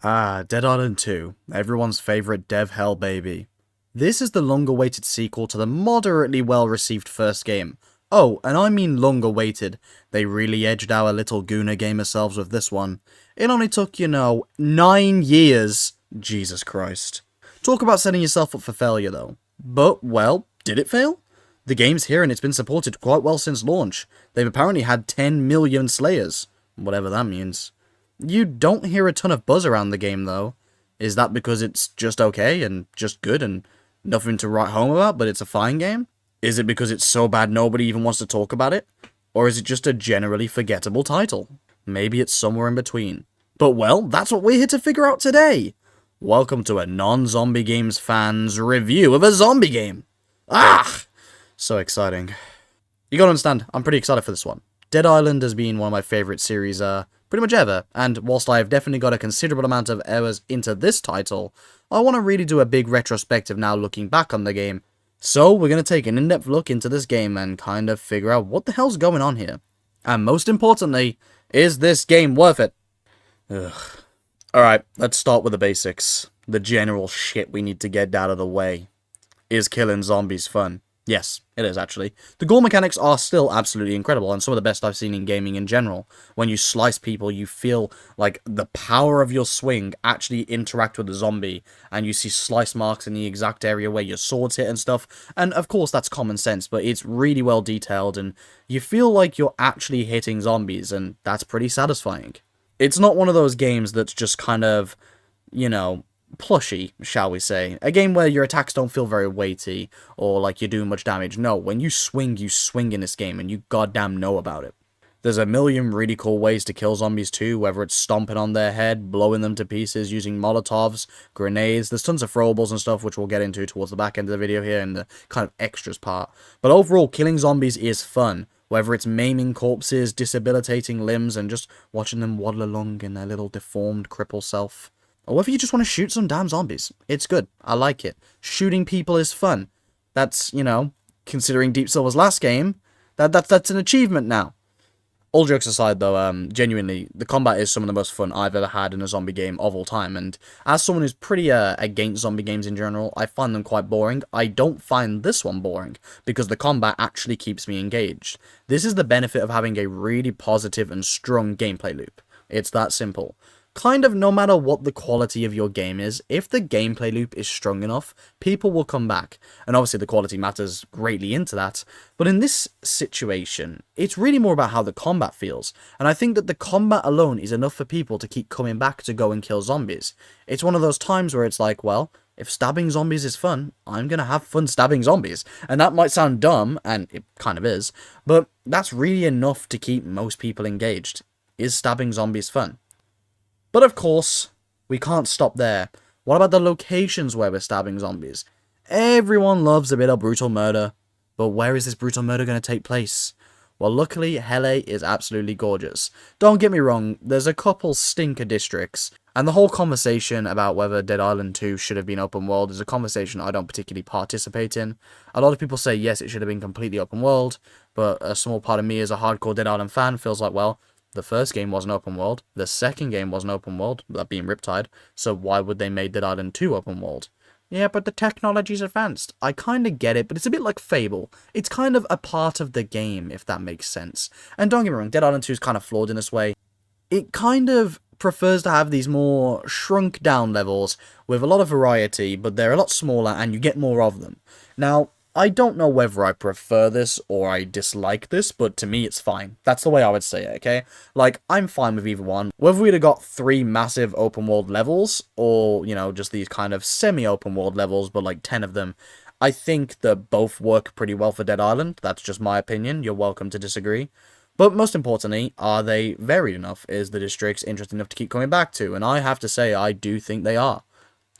Ah, Dead Island 2, everyone's favourite dev hell baby. This is the long-awaited sequel to the moderately well-received first game. Oh, and I mean long-awaited. They really edged our little Gooner gamer selves with this one. It only took, 9 years. Jesus Christ. Talk about setting yourself up for failure though. But, well, did it fail? The game's here and it's been supported quite well since launch. They've apparently had 10 million slayers. Whatever that means. You don't hear a ton of buzz around the game, though. Is that because it's just okay and just good and nothing to write home about, but it's a fine game? Is it because it's so bad nobody even wants to talk about it? Or is it just a generally forgettable title? Maybe it's somewhere in between. But well, that's what we're here to figure out today! Welcome to a non-zombie games fan's review of a zombie game! Ah! So exciting. You gotta understand, I'm pretty excited for this one. Dead Island has been one of my favourite series, pretty much ever, and whilst I have definitely got a considerable amount of errors into this title, I want to really do a big retrospective now looking back on the game. So we're going to take an in-depth look into this game and kind of figure out what the hell's going on here. And most importantly, is this game worth it? Ugh. Alright, let's start with the basics. The general shit we need to get out of the way. Is killing zombies fun? Yes, it is actually. The gore mechanics are still absolutely incredible and some of the best I've seen in gaming in general. When you slice people, you feel like the power of your swing actually interact with the zombie, and you see slice marks in the exact area where your swords hit and stuff. And of course that's common sense, but it's really well detailed and you feel like you're actually hitting zombies, and that's pretty satisfying. It's not one of those games that's just kind of, plushy, shall we say. A game where your attacks don't feel very weighty, or like you're doing much damage. No, when you swing in this game, and you goddamn know about it. There's a million really cool ways to kill zombies too, whether it's stomping on their head, blowing them to pieces, using molotovs, grenades. There's tons of throwables and stuff, which we'll get into towards the back end of the video here in the kind of extras part. But overall, killing zombies is fun. Whether it's maiming corpses, disabilitating limbs, and just watching them waddle along in their little deformed cripple self. Or whether you just want to shoot some damn zombies. It's good. I like it. Shooting people is fun. That's, considering Deep Silver's last game, that's an achievement now. All jokes aside, though, genuinely, the combat is some of the most fun I've ever had in a zombie game of all time, and as someone who's pretty against zombie games in general, I find them quite boring. I don't find this one boring, because the combat actually keeps me engaged. This is the benefit of having a really positive and strong gameplay loop. It's that simple. Kind of no matter what the quality of your game is, if the gameplay loop is strong enough, people will come back. And obviously the quality matters greatly into that, but in this situation, it's really more about how the combat feels. And I think that the combat alone is enough for people to keep coming back to go and kill zombies. It's one of those times where it's like, well, if stabbing zombies is fun, I'm gonna have fun stabbing zombies. And that might sound dumb, and it kind of is, but that's really enough to keep most people engaged. Is stabbing zombies fun? But of course, we can't stop there. What about the locations where we're stabbing zombies? Everyone loves a bit of brutal murder, but where is this brutal murder going to take place? Well, luckily, LA is absolutely gorgeous. Don't get me wrong, there's a couple stinker districts, and the whole conversation about whether Dead Island 2 should have been open world is a conversation I don't particularly participate in. A lot of people say yes, it should have been completely open world, but a small part of me as a hardcore Dead Island fan feels like, well, the first game wasn't open world, the second game wasn't open world, that being Riptide, so why would they make Dead Island 2 open world? Yeah, but the technology's advanced. I kinda get it, but it's a bit like Fable. It's kind of a part of the game, if that makes sense. And don't get me wrong, Dead Island 2 is kind of flawed in this way. It kind of prefers to have these more shrunk down levels with a lot of variety, but they're a lot smaller and you get more of them. Now, I don't know whether I prefer this or I dislike this, but to me it's fine. That's the way I would say it, okay? Like, I'm fine with either one. Whether we'd have got 3 massive open world levels, or, just these kind of semi-open world levels, but like 10 of them, I think that both work pretty well for Dead Island. That's just my opinion. You're welcome to disagree. But most importantly, are they varied enough? Is the districts interesting enough to keep coming back to? And I have to say, I do think they are.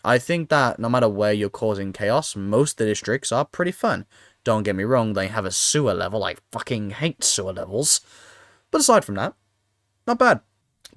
I think that no matter where you're causing chaos, most of the districts are pretty fun. Don't get me wrong, they have a sewer level. I fucking hate sewer levels. But aside from that, not bad.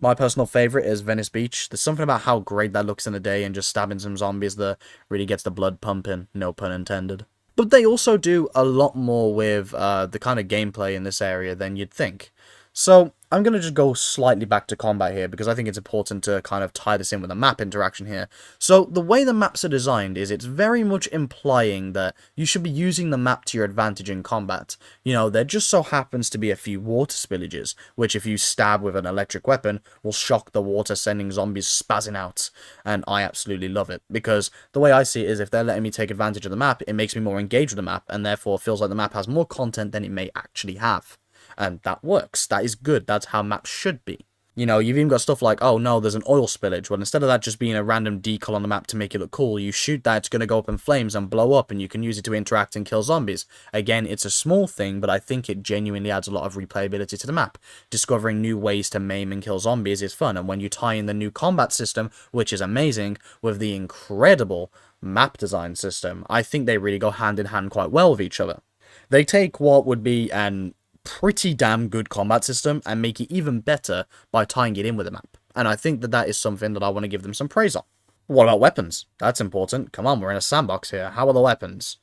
My personal favourite is Venice Beach. There's something about how great that looks in the day, and just stabbing some zombies that really gets the blood pumping, no pun intended. But they also do a lot more with the kind of gameplay in this area than you'd think. So, I'm going to just go slightly back to combat here because I think it's important to kind of tie this in with the map interaction here. So the way the maps are designed is it's very much implying that you should be using the map to your advantage in combat. You know, there just so happens to be a few water spillages, which if you stab with an electric weapon will shock the water, sending zombies spazzing out. And I absolutely love it because the way I see it is if they're letting me take advantage of the map, it makes me more engaged with the map and therefore feels like the map has more content than it may actually have. And that works. That is good. That's how maps should be. You know, you've even got stuff like, oh no, there's an oil spillage. Well, instead of that just being a random decal on the map to make it look cool, you shoot that, it's going to go up in flames and blow up, and you can use it to interact and kill zombies. Again, it's a small thing, but I think it genuinely adds a lot of replayability to the map. Discovering new ways to maim and kill zombies is fun, and when you tie in the new combat system, which is amazing, with the incredible map design system, I think they really go hand in hand quite well with each other. They take what would be an pretty damn good combat system and make it even better by tying it in with a map. And I think that that is something that I want to give them some praise on. What about weapons? That's important. Come on, we're in a sandbox here. How are the weapons?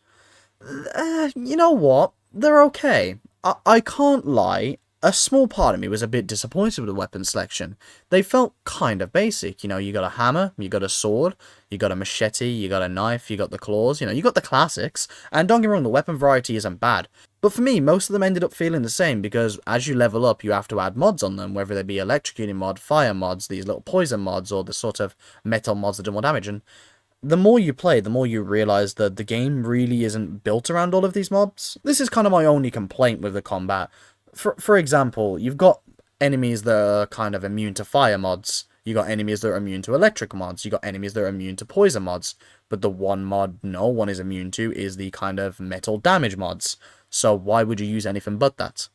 You know what? They're okay. I can't lie. A small part of me was a bit disappointed with the weapon selection. They felt kind of basic. You know, you got a hammer, you got a sword, you got a machete, you got a knife, you got the claws, you know, you got the classics. And don't get me wrong, the weapon variety isn't bad. But for me, most of them ended up feeling the same because as you level up, you have to add mods on them, whether they be electrocuting mod, fire mods, these little poison mods, or the sort of metal mods that do more damage. And the more you play, the more you realise that the game really isn't built around all of these mobs. This is kind of my only complaint with the combat. For example, you've got enemies that are kind of immune to fire mods. You got enemies that are immune to electric mods. You got enemies that are immune to poison mods. But the one mod no one is immune to is the kind of metal damage mods. So why would you use anything but that?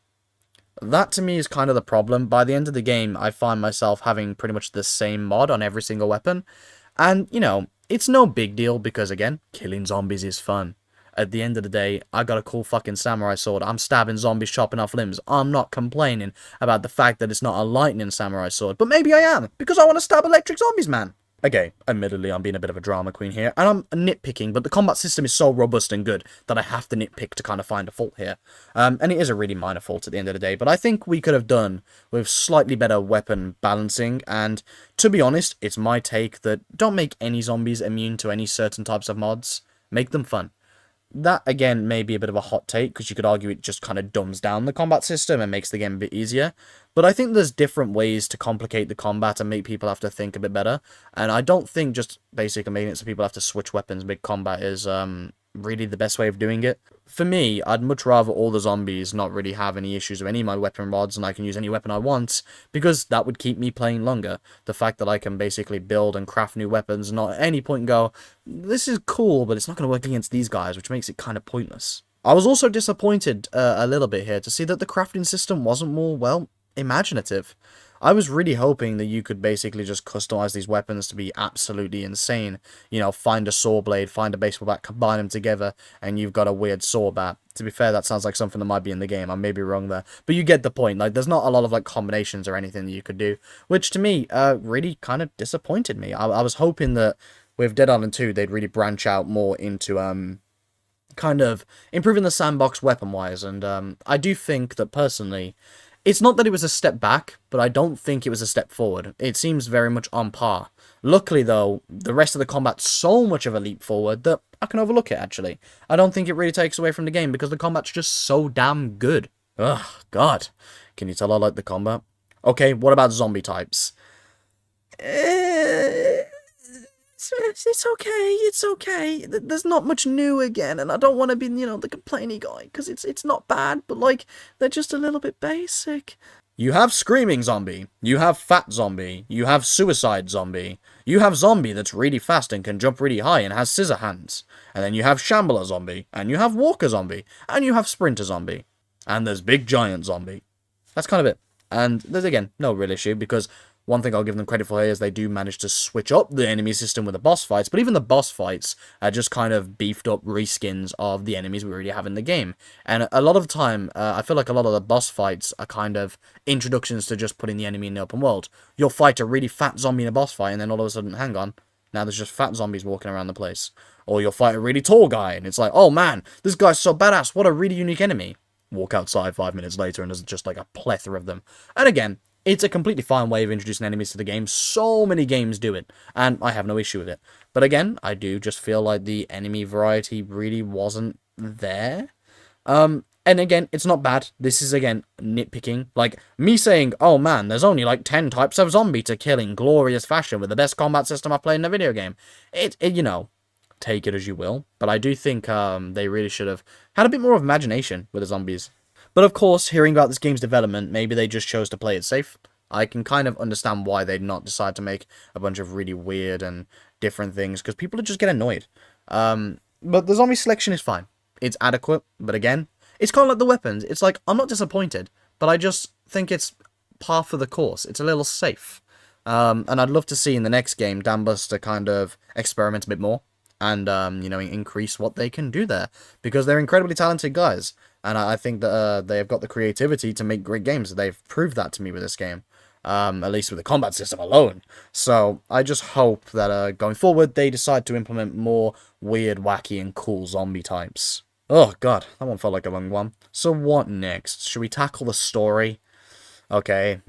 That to me is kind of the problem. By the end of the game, I find myself having pretty much the same mod on every single weapon. And, you know, it's no big deal because, again, killing zombies is fun. At the end of the day, I got a cool fucking samurai sword. I'm stabbing zombies, chopping off limbs. I'm not complaining about the fact that it's not a lightning samurai sword. But maybe I am, because I want to stab electric zombies, man. Okay, admittedly, I'm being a bit of a drama queen here, and I'm nitpicking, but the combat system is so robust and good that I have to nitpick to kind of find a fault here. And it is a really minor fault at the end of the day, but I think we could have done with slightly better weapon balancing, and to be honest, it's my take that don't make any zombies immune to any certain types of mods. Make them fun. That, again, may be a bit of a hot take, because you could argue it just kind of dumbs down the combat system and makes the game a bit easier. But I think there's different ways to complicate the combat and make people have to think a bit better. And I don't think just basically making it so people have to switch weapons mid-combat is really the best way of doing it. For me, I'd much rather all the zombies not really have any issues with any of my weapon mods and I can use any weapon I want, because that would keep me playing longer. The fact that I can basically build and craft new weapons and not at any point go, this is cool, but it's not going to work against these guys, which makes it kind of pointless. I was also disappointed a little bit here to see that the crafting system wasn't more, well, imaginative. I was really hoping that you could basically just customize these weapons to be absolutely insane. You know, find a saw blade, find a baseball bat, combine them together, and you've got a weird saw bat. To be fair, that sounds like something that might be in the game. I may be wrong there. But you get the point. Like, there's not a lot of, like, combinations or anything that you could do. Which, to me, really kind of disappointed me. I was hoping that with Dead Island 2, they'd really branch out more into, kind of improving the sandbox weapon-wise. And, I do think that, personally, it's not that it was a step back, but I don't think it was a step forward. It seems very much on par. Luckily, though, the rest of the combat's so much of a leap forward that I can overlook it, actually. I don't think it really takes away from the game because the combat's just so damn good. Ugh, God. Can you tell I like the combat? Okay, what about zombie types? It's okay. There's not much new again, and I don't want to be, you know, the complaining guy, because it's not bad, but, like, they're just a little bit basic. You have Screaming Zombie, you have Fat Zombie, you have Suicide Zombie, you have Zombie that's really fast and can jump really high and has scissor hands, and then you have Shambler Zombie, and you have Walker Zombie, and you have Sprinter Zombie, and there's Big Giant Zombie. That's kind of it. And there's, again, no real issue, because one thing I'll give them credit for here is they do manage to switch up the enemy system with the boss fights, but even the boss fights are just kind of beefed up reskins of the enemies we already have in the game. And a lot of the time, I feel like a lot of the boss fights are kind of introductions to just putting the enemy in the open world. You'll fight a really fat zombie in a boss fight, and then all of a sudden, hang on, now there's just fat zombies walking around the place. Or you'll fight a really tall guy, and it's like, oh man, this guy's so badass, what a really unique enemy. Walk outside 5 minutes later and there's just like a plethora of them. And again, It's a completely fine way of introducing enemies to the game. So many games do it, and I have no issue with it. But again, I do just feel like the enemy variety really wasn't there. And again, it's not bad. This is, again, nitpicking. Like, me saying, oh man, there's only like 10 types of zombie to kill in glorious fashion with the best combat system I've played in a video game. You know, take it as you will. But I do think they really should have had a bit more of imagination with the zombies. But of course, hearing about this game's development, maybe they just chose to play it safe. I can kind of understand why they'd not decide to make a bunch of really weird and different things, because people would just get annoyed. But the zombie selection is fine. It's adequate, but again, it's kind of like the weapons. It's like, I'm not disappointed, but I just think it's par for the course. It's a little safe. And I'd love to see in the next game, Dambuster kind of experiment a bit more and, you know, increase what they can do there, because they're incredibly talented guys. And I think that they have got the creativity to make great games. They've proved that to me with this game. At least with the combat system alone. So I just hope that going forward, they decide to implement more weird, wacky, and cool zombie types. Oh god, that one felt like a long one. So what next? Should we tackle the story? Okay,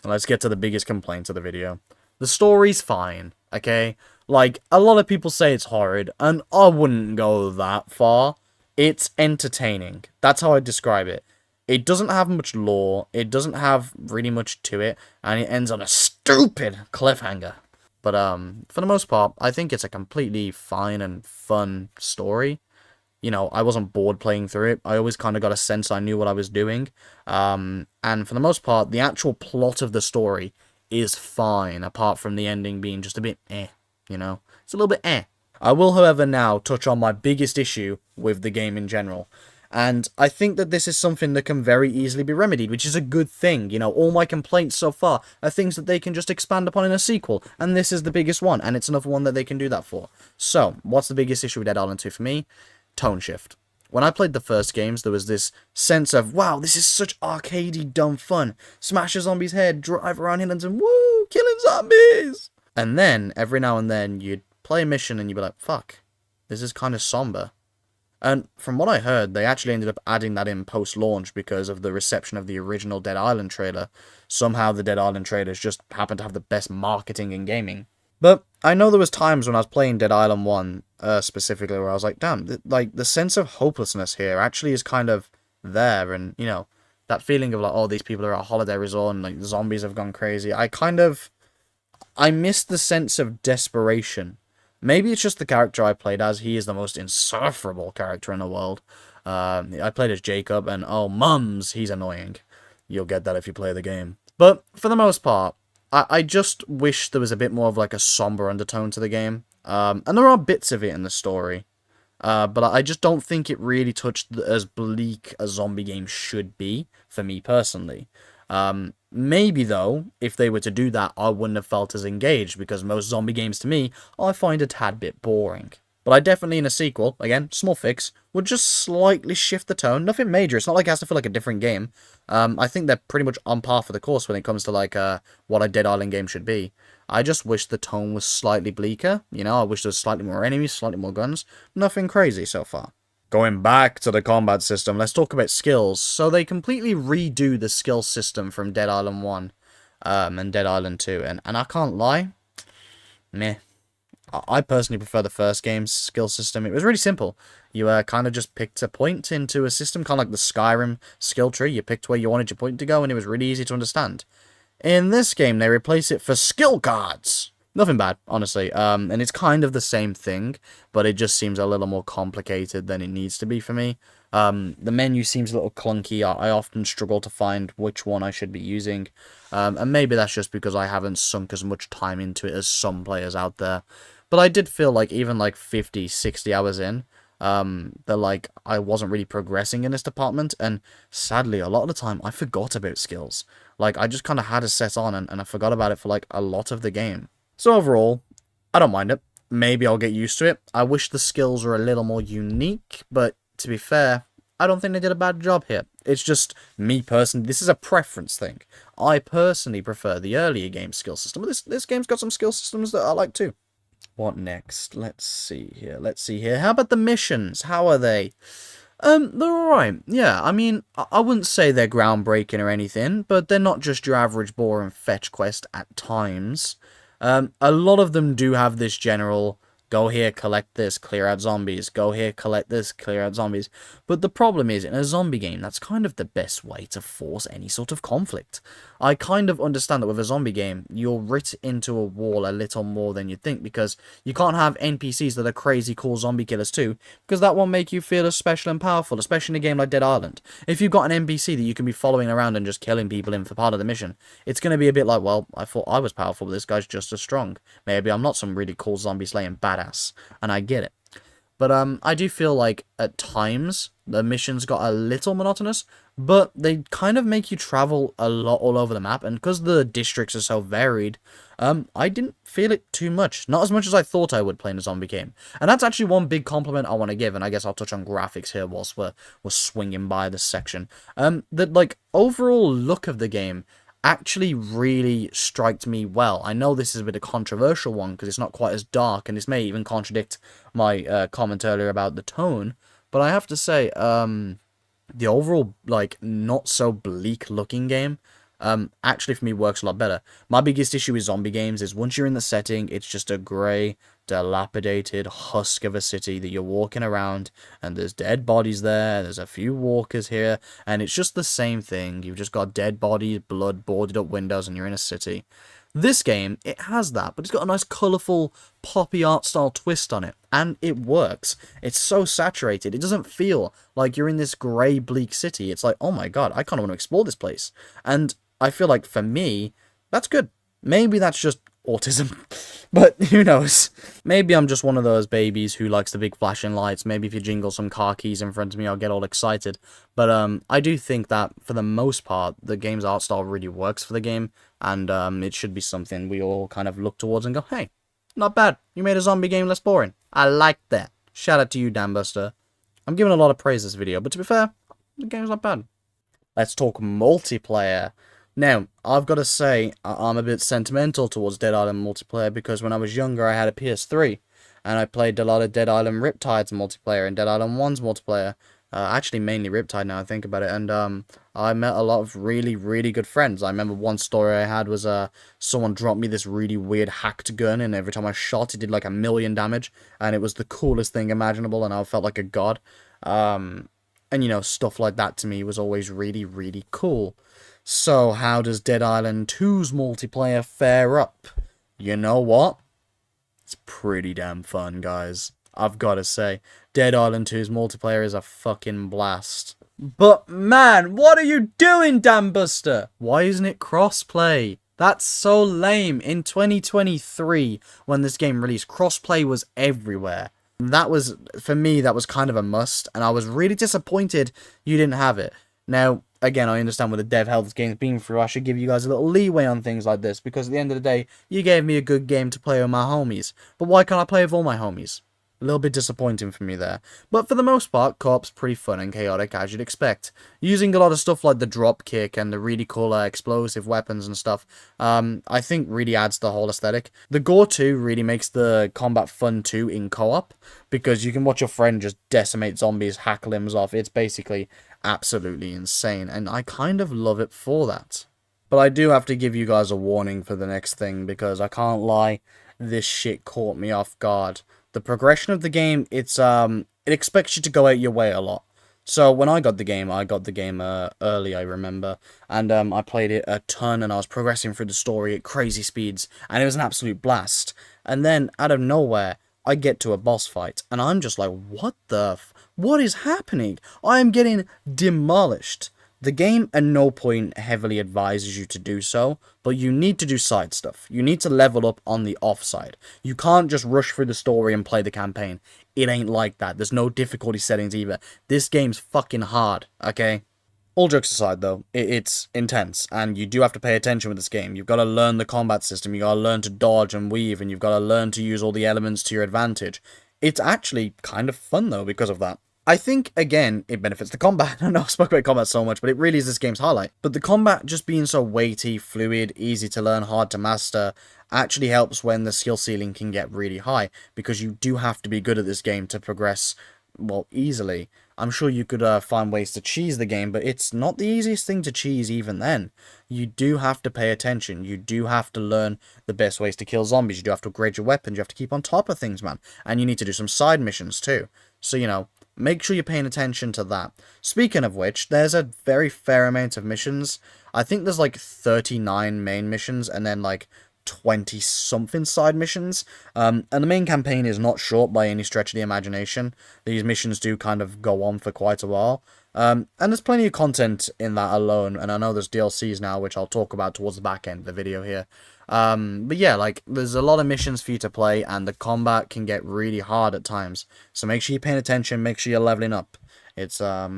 let's get to the biggest complaint of the video. The story's fine, okay? Like, a lot of people say it's horrid, and I wouldn't go that far. It's entertaining. That's how I describe it. It doesn't have much lore, it doesn't have really much to it, and it ends on a stupid cliffhanger. But, for the most part, I think it's a completely fine and fun story. You know, I wasn't bored playing through it. I always kind of got a sense I knew what I was doing. And for the most part, the actual plot of the story is fine, apart from the ending being just a bit you know? It's a little bit I will, however, now touch on my biggest issue with the game in general. And I think that this is something that can very easily be remedied, which is a good thing. You know, all my complaints so far are things that they can just expand upon in a sequel. And this is the biggest one, and it's another one that they can do that for. So, what's the biggest issue with Dead Island 2 for me? Tone shift. When I played the first games, there was this sense of, wow, this is such arcadey dumb fun. Smash a zombie's head, drive around hills and woo, killing zombies! And then, every now and then, you'd play a mission and you'd be like, fuck, this is kind of somber. And from what I heard, they actually ended up adding that in post-launch because of the reception of the original Dead Island trailer. Somehow the Dead Island trailers just happened to have the best marketing in gaming. But I know there was times when I was playing Dead Island 1, specifically, where I was like, damn, the sense of hopelessness here actually is kind of there. And, you know, that feeling of like, oh, these people are at a holiday resort and like zombies have gone crazy. I miss the sense of desperation. Maybe it's just the character I played as. He is the most insufferable character in the world. I played as Jacob, and oh, mums, he's annoying. You'll get that if you play the game. But for the most part, I just wish there was a bit more of like a somber undertone to the game. And there are bits of it in the story. But I just don't think it really touched as bleak a zombie game should be, for me personally. Maybe, though, if they were to do that, I wouldn't have felt as engaged, because most zombie games, to me, I find a tad bit boring. But I definitely, in a sequel, again, small fix, would just slightly shift the tone. Nothing major. It's not like it has to feel like a different game. I think they're pretty much on par for the course when it comes to, like, what a Dead Island game should be. I just wish the tone was slightly bleaker. You know, I wish there was slightly more enemies, slightly more guns. Nothing crazy so far. Going back to the combat system, let's talk about skills. So they completely redo the skill system from Dead Island 1 and Dead Island 2. And I can't lie, meh. I personally prefer the first game's skill system. It was really simple. You kind of just picked a point into a system, kind of like the Skyrim skill tree. You picked where you wanted your point to go, and it was really easy to understand. In this game, they replace it for skill cards. Nothing bad, honestly. And it's kind of the same thing, but it just seems a little more complicated than it needs to be for me. The menu seems a little clunky. I often struggle to find which one I should be using. And maybe that's just because I haven't sunk as much time into it as some players out there. But I did feel like even like 50, 60 hours in, that like I wasn't really progressing in this department. And sadly, a lot of the time, I forgot about skills. Like, I just kind of had it set on, and I forgot about it for like a lot of the game. So overall, I don't mind it. Maybe I'll get used to it. I wish the skills were a little more unique, but to be fair, I don't think they did a bad job here. It's just me personally. This is a preference thing. I personally prefer the earlier game skill system, but this game's got some skill systems that I like too. What next? Let's see here. How about the missions? How are they? They're alright. Yeah, I mean, I wouldn't say they're groundbreaking or anything, but they're not just your average boring fetch quest at times. A lot of them do have this general, go here, collect this, clear out zombies, go here, collect this, clear out zombies. But the problem is, in a zombie game, that's kind of the best way to force any sort of conflict. I kind of understand that with a zombie game, you're writ into a wall a little more than you'd think, because you can't have NPCs that are crazy cool zombie killers too, because that won't make you feel as special and powerful, especially in a game like Dead Island. If you've got an NPC that you can be following around and just killing people in for part of the mission, it's going to be a bit like, well, I thought I was powerful, but this guy's just as strong. Maybe I'm not some really cool zombie slaying badass, and I get it. But I do feel like at times the missions got a little monotonous, but they kind of make you travel a lot all over the map, and because the districts are so varied, I didn't feel it too much. Not as much as I thought I would playing a zombie game. And that's actually one big compliment I want to give, and I guess I'll touch on graphics here whilst we're swinging by this section. The, like, overall look of the game actually really striked me well. I know this is a bit of a controversial one because it's not quite as dark, and this may even contradict my comment earlier about the tone, but I have to say, the overall, like, not so bleak looking game, actually for me works a lot better. My biggest issue with zombie games is once you're in the setting, it's just a grey, dilapidated husk of a city that you're walking around, and there's dead bodies there's a few walkers here, and it's just the same thing. You've just got dead bodies, blood, boarded up windows, and you're in a city. This game, it has that, but it's got a nice colourful, poppy art style twist on it, and it works. It's so saturated, it doesn't feel like you're in this grey, bleak city. It's like, oh my god, I kind of want to explore this place. And I feel like, for me, that's good. Maybe that's just autism, but who knows? Maybe I'm just one of those babies who likes the big flashing lights. Maybe if you jingle some car keys in front of me, I'll get all excited. But I do think that, for the most part, the game's art style really works for the game, and it should be something we all kind of look towards and go, hey, not bad. You made a zombie game less boring. I like that. Shout out to you, Dan Buster. I'm giving a lot of praise this video, but to be fair, the game's not bad. Let's talk multiplayer. Now, I've got to say, I'm a bit sentimental towards Dead Island multiplayer, because when I was younger, I had a PS3, and I played a lot of Dead Island Riptide's multiplayer and Dead Island 1's multiplayer. Actually, mainly Riptide now I think about it, and I met a lot of really, really good friends. I remember one story I had was someone dropped me this really weird hacked gun, and every time I shot, it did like 1,000,000 damage, and it was the coolest thing imaginable, and I felt like a god. And, you know, stuff like that to me was always really, really cool. So, how does Dead Island 2's multiplayer fare up? You know what? It's pretty damn fun, guys. I've got to say, Dead Island 2's multiplayer is a fucking blast. But man, what are you doing, Dan Buster? Why isn't it crossplay? That's so lame. In 2023, when this game released, crossplay was everywhere. That was, for me, that was kind of a must, and I was really disappointed you didn't have it. Now, again, I understand with the dev hell this game's been through, I should give you guys a little leeway on things like this, because at the end of the day, you gave me a good game to play with my homies. But why can't I play with all my homies? A little bit disappointing for me there. But for the most part, co-op's pretty fun and chaotic, as you'd expect. Using a lot of stuff like the drop kick and the really cool explosive weapons and stuff, I think really adds to the whole aesthetic. The gore too really makes the combat fun too in co-op, because you can watch your friend just decimate zombies, hack limbs off. It's basically absolutely insane, and I kind of love it for that. But I do have to give you guys a warning for the next thing, because I can't lie, this shit caught me off guard. The progression of the game, it expects you to go out your way a lot. So when I got the game early, I remember, and I played it a ton, and I was progressing through the story at crazy speeds, and it was an absolute blast. And then, out of nowhere, I get to a boss fight, and I'm just like, what is happening? I am getting demolished. The game at no point heavily advises you to do so, but you need to do side stuff. You need to level up on the offside. You can't just rush through the story and play the campaign. It ain't like that. There's no difficulty settings either. This game's fucking hard, okay? All jokes aside though, it's intense, and you do have to pay attention with this game. You've got to learn the combat system, you've got to learn to dodge and weave, and you've got to learn to use all the elements to your advantage. It's actually kind of fun though because of that. I think, again, it benefits the combat. I know I spoke about combat so much, but it really is this game's highlight. But the combat just being so weighty, fluid, easy to learn, hard to master, actually helps when the skill ceiling can get really high, because you do have to be good at this game to progress well, easily. I'm sure you could find ways to cheese the game, but it's not the easiest thing to cheese even then. You do have to pay attention. You do have to learn the best ways to kill zombies. You do have to upgrade your weapons. You have to keep on top of things, man. And you need to do some side missions too. So, you know, make sure you're paying attention to that. Speaking of which, there's a very fair amount of missions. I think there's like 39 main missions and then like 20-something side missions. And the main campaign is not short by any stretch of the imagination. These missions do kind of go on for quite a while. And there's plenty of content in that alone. And I know there's DLCs now, which I'll talk about towards the back end of the video here. But yeah, like, there's a lot of missions for you to play, and the combat can get really hard at times. So make sure you're paying attention, make sure you're leveling up. It's a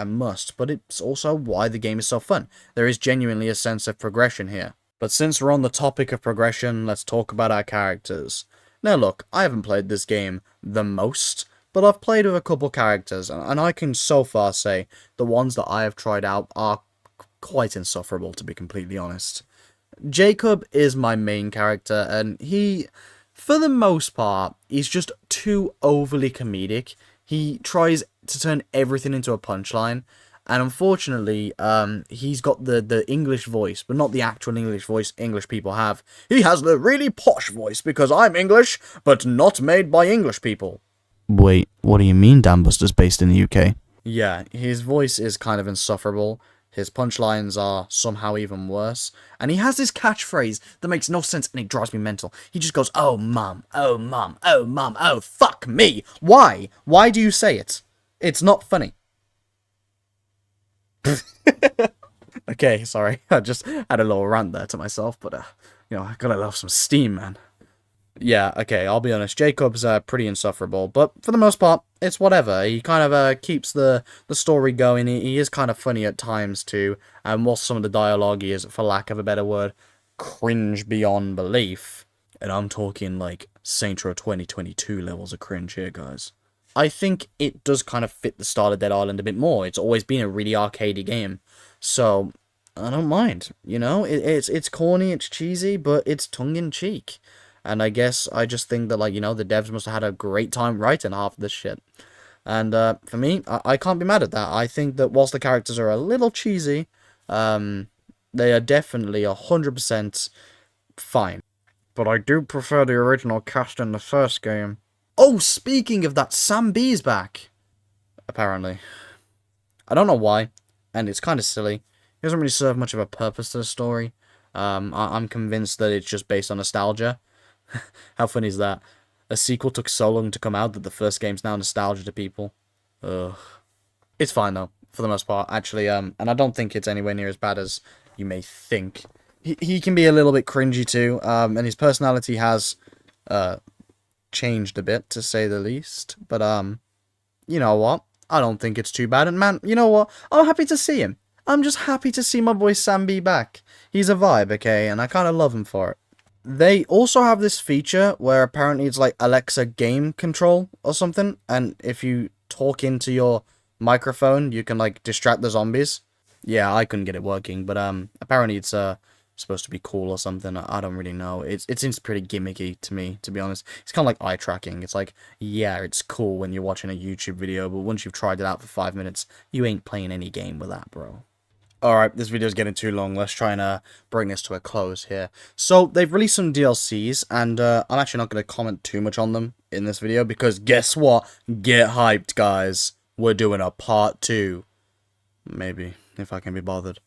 must, but it's also why the game is so fun. There is genuinely a sense of progression here. But since we're on the topic of progression, let's talk about our characters. Now look, I haven't played this game the most, but I've played with a couple characters, and I can so far say the ones that I have tried out are quite insufferable, to be completely honest. Jacob is my main character, and he, for the most part, he's just too overly comedic. He tries to turn everything into a punchline, and unfortunately, he's got the English voice, but not the actual English voice English people have. He has the really posh voice because I'm English, but not made by English people. Wait, what do you mean Dambuster's based in the UK? Yeah, his voice is kind of insufferable. His punchlines are somehow even worse. And he has this catchphrase that makes no sense and it drives me mental. He just goes, "Oh, mum, oh, mum, oh, mum, oh, fuck me." Why? Why do you say it? It's not funny. Okay, sorry. I just had a little rant there to myself, but, you know, I gotta love some steam, man. Yeah, okay, I'll be honest. Jacob's pretty insufferable, but for the most part, it's whatever. He kind of keeps the story going. He is kind of funny at times too, and whilst some of the dialogue is, for lack of a better word, cringe beyond belief, and I'm talking like Saints Row 2022 levels of cringe here, guys. I think it does kind of fit the style of Dead Island a bit more. It's always been a really arcadey game, so I don't mind. You know, it's corny, it's cheesy, but it's tongue-in-cheek. And I guess I just think that, like, you know, the devs must have had a great time writing half of this shit. And for me, I can't be mad at that. I think that whilst the characters are a little cheesy, they are definitely 100% fine. But I do prefer the original cast in the first game. Oh, speaking of that, Sam B's back. Apparently. I don't know why, and it's kind of silly. He doesn't really serve much of a purpose to the story. I'm convinced that it's just based on nostalgia. How funny is that? A sequel took so long to come out that the first game's now nostalgia to people. Ugh. It's fine though, for the most part, actually, and I don't think it's anywhere near as bad as you may think. He can be a little bit cringy too, and his personality has, changed a bit, to say the least, but, you know what? I don't think it's too bad, and man, you know what? I'm happy to see him. I'm just happy to see my boy Sam B back. He's a vibe, okay, and I kind of love him for it. They also have this feature where apparently it's like Alexa game control or something, and if you talk into your microphone, you can like distract the zombies. Yeah, I couldn't get it working, but apparently it's supposed to be cool or something. I don't really know. It seems pretty gimmicky to me, to be honest. It's kind of like eye tracking. It's like, yeah, it's cool when you're watching a YouTube video, but once you've tried it out for 5 minutes, you ain't playing any game with that, bro. Alright, this video's getting too long. Let's try and bring this to a close here. So, they've released some DLCs, and I'm actually not going to comment too much on them in this video, because guess what? Get hyped, guys. We're doing a part 2. Maybe, if I can be bothered.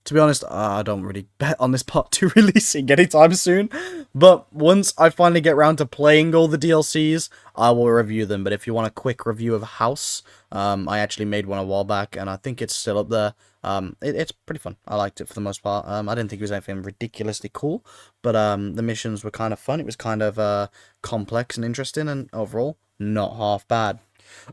To be honest, I don't really bet on this part 2 releasing anytime soon, but once I finally get around to playing all the DLCs, I will review them. But if you want a quick review of House, I actually made one a while back, and I think it's still up there. It's pretty fun. I liked it for the most part. I didn't think it was anything ridiculously cool, but the missions were kind of fun. It was kind of complex and interesting, and overall, not half bad.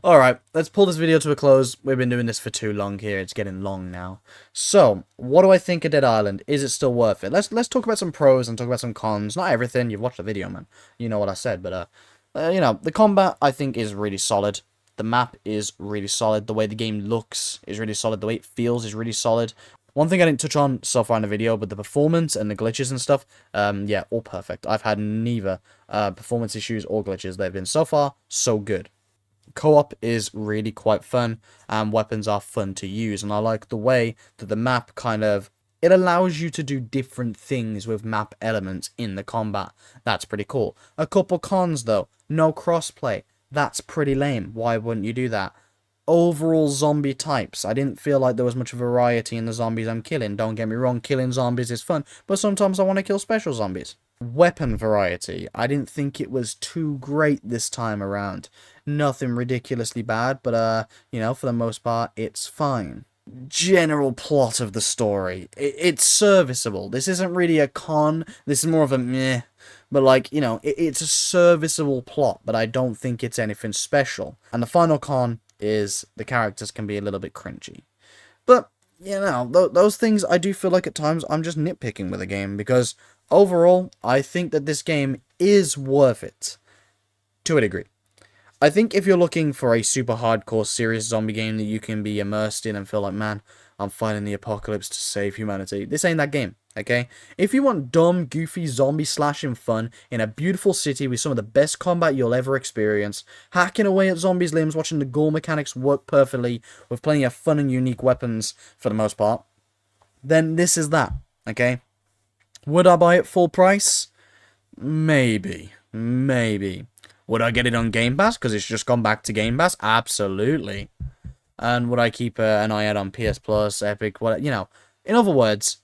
Alright, let's pull this video to a close. We've been doing this for too long here. It's getting long now. So, what do I think of Dead Island? Is it still worth it? Let's talk about some pros and talk about some cons. Not everything. You've watched the video, man. You know what I said, but, you know, the combat, I think, is really solid. The map is really solid. The way the game looks is really solid. The way it feels is really solid. One thing I didn't touch on so far in the video, but the performance and the glitches and stuff, yeah, all perfect. I've had neither performance issues or glitches. They've been so far, so good. Co-op is really quite fun, and weapons are fun to use, and I like the way that the map it allows you to do different things with map elements in the combat. That's pretty cool. A couple cons though, no crossplay. That's pretty lame. Why wouldn't you do that? Overall zombie types. I didn't feel like there was much variety in the zombies I'm killing. Don't get me wrong, killing zombies is fun, but sometimes I want to kill special zombies. Weapon variety. I didn't think it was too great this time around. Nothing ridiculously bad, but for the most part, it's fine. General plot of the story. It's serviceable. This isn't really a con. This is more of a meh. But it's a serviceable plot, but I don't think it's anything special. And the final con is the characters can be a little bit cringy. But, those things I do feel like at times I'm just nitpicking with a game, because overall, I think that this game is worth it. To a degree. I think if you're looking for a super hardcore, serious zombie game that you can be immersed in and feel like, man, I'm fighting the apocalypse to save humanity, this ain't that game, okay? If you want dumb, goofy, zombie slashing fun in a beautiful city with some of the best combat you'll ever experience, hacking away at zombies' limbs, watching the gore mechanics work perfectly, with plenty of fun and unique weapons for the most part, then this is that, okay? Would I buy it full price? Maybe. Would I get it on Game Pass because it's just gone back to Game Pass? Absolutely. And would I keep an eye out on PS Plus, Epic, In other words,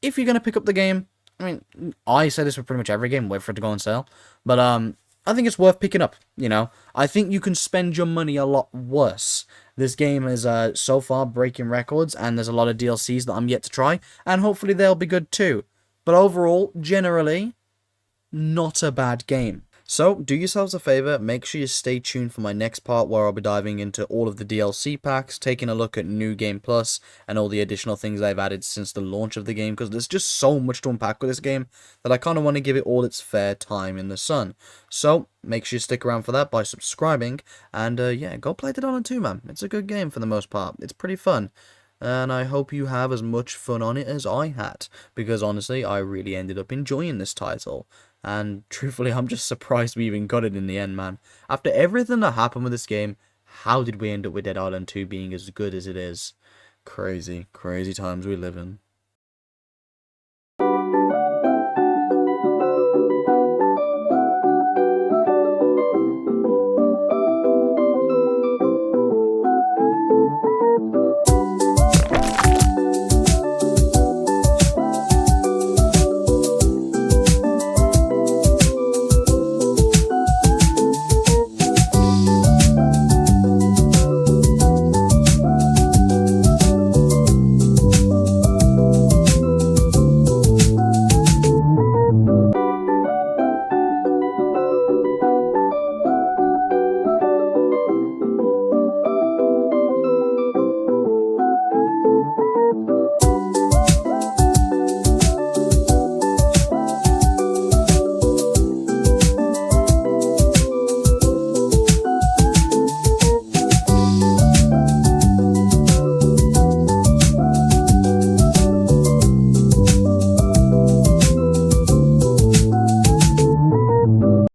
if you're going to pick up the game, I mean, I say this for pretty much every game, wait for it to go on sale, but I think it's worth picking up, I think you can spend your money a lot worse. This game is so far breaking records, and there's a lot of DLCs that I'm yet to try, and hopefully they'll be good too. But overall, generally, not a bad game. So, do yourselves a favor, make sure you stay tuned for my next part where I'll be diving into all of the DLC packs, taking a look at New Game Plus, and all the additional things I've added since the launch of the game, because there's just so much to unpack with this game that I kind of want to give it all its fair time in the sun. So, make sure you stick around for that by subscribing, and go play Dead 2, man. It's a good game for the most part. It's pretty fun. And I hope you have as much fun on it as I had, because honestly, I really ended up enjoying this title. And truthfully, I'm just surprised we even got it in the end, man. After everything that happened with this game, how did we end up with Dead Island 2 being as good as it is? Crazy, crazy times we live in.